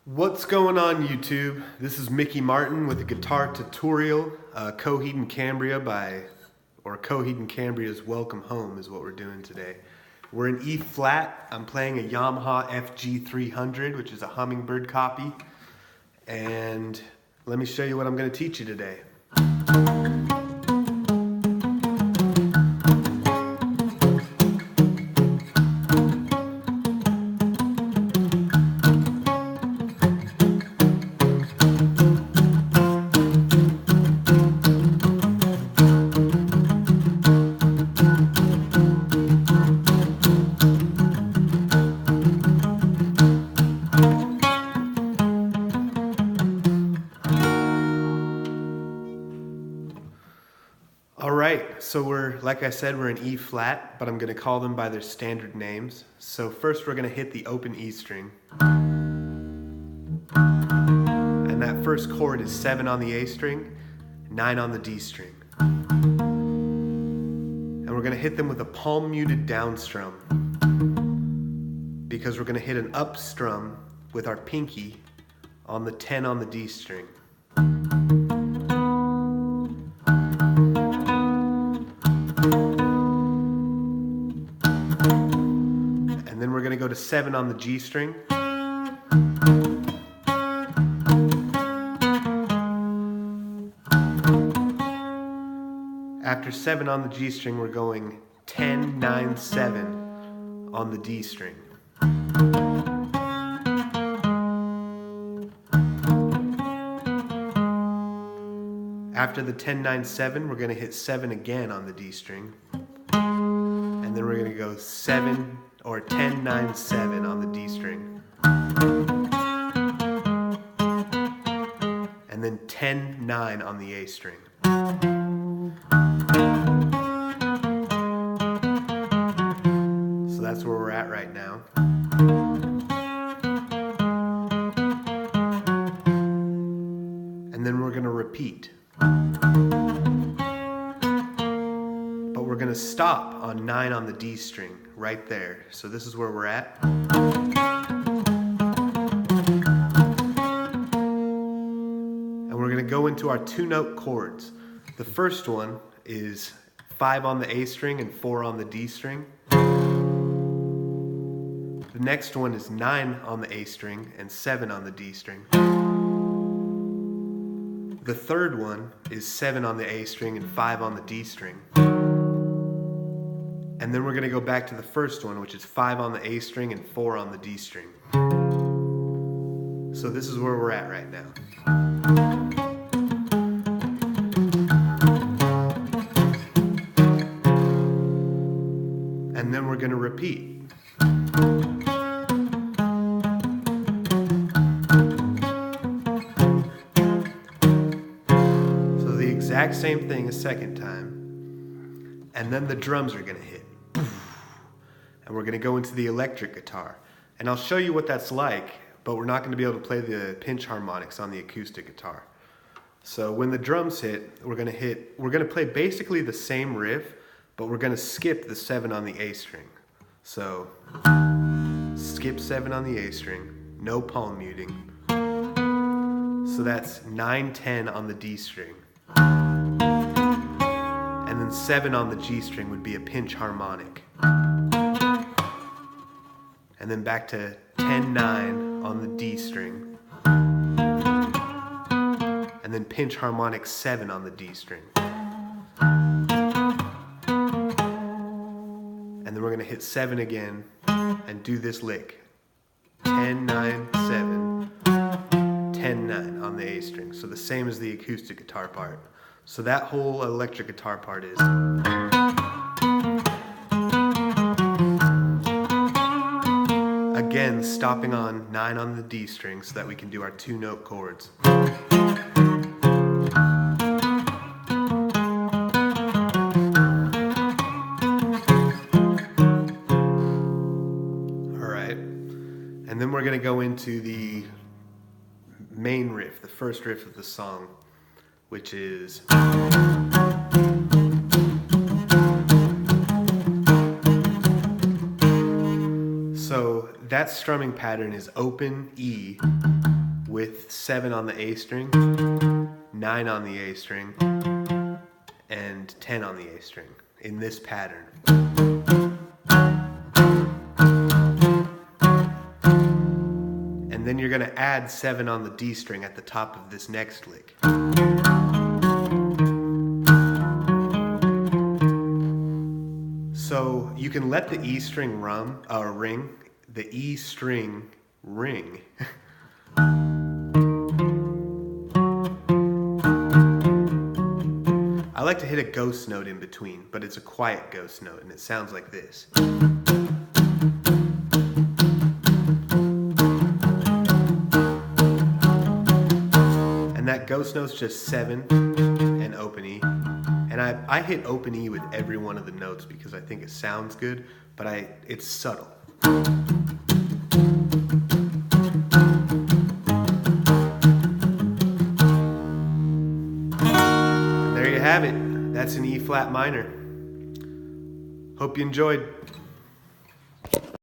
What's going on YouTube? This is Mickey Martin with a guitar tutorial, Coheed and Cambria Coheed and Cambria's Welcome Home is what we're doing today. We're in E flat. I'm playing a Yamaha FG300, which is a Hummingbird copy. And let me show you what I'm going to teach you today. Alright, so like I said, we're in E flat, but I'm going to call them by their standard names. So first we're going to hit the open E string. And that first chord is 7 on the A string, 9 on the D string. And we're going to hit them with a palm muted down strum, because we're going to hit an up strum with our pinky on the 10 on the D string. And then we're going to go to 7 on the G string. After 7 on the G string, we're going 10, 9, 7 on the D string. After the 10, 9, 7, we're going to hit 7 again on the D string. And then we're going to go 7 or 10, 9, 7 on the D string. And then 10, 9 on the A string. So that's where we're at right now. And then we're going to repeat. But we're going to stop on 9 on the D string right there. So this is where we're at. And we're going to go into our 2-note chords. The first one is 5 on the A string and 4 on the D string. The next one is 9 on the A string and 7 on the D string. The third one is 7 on the A string and 5 on the D string. And then we're going to go back to the first one, which is 5 on the A string and 4 on the D string. So this is where we're at right now. And then we're going to repeat. Exact same thing a second time, and then the drums are going to hit, and we're going to go into the electric guitar, and I'll show you what that's like, but we're not going to be able to play the pinch harmonics on the acoustic guitar. So when the drums hit, we're going to play basically the same riff, but we're going to skip the 7 on the A string. So skip 7 on the A string, no palm muting. So that's 9, 10 on the D string. And then 7 on the G string would be a pinch harmonic. And then back to 10, 9 on the D string. And then pinch harmonic 7 on the D string. And then we're going to hit 7 again and do this lick. 10, 9, 7, 10, 9 on the A string. So the same as the acoustic guitar part. So that whole electric guitar part is. Again, stopping on 9 on the D string so that we can do our 2-note chords. Alright, and then we're going to go into the main riff, the first riff of the song, which is so that strumming pattern is open E, with 7 on the A string, 9 on the A string, and 10 on the A string in this pattern. And then you're going to add 7 on the D string at the top of this next lick. So you can let the E string ring, the E string ring. I like to hit a ghost note in between, but it's a quiet ghost note, and it sounds like this. And that ghost note's just 7 and open E. And I hit open E with every one of the notes because I think it sounds good, but it's subtle. There you have it. That's an E flat minor. Hope you enjoyed.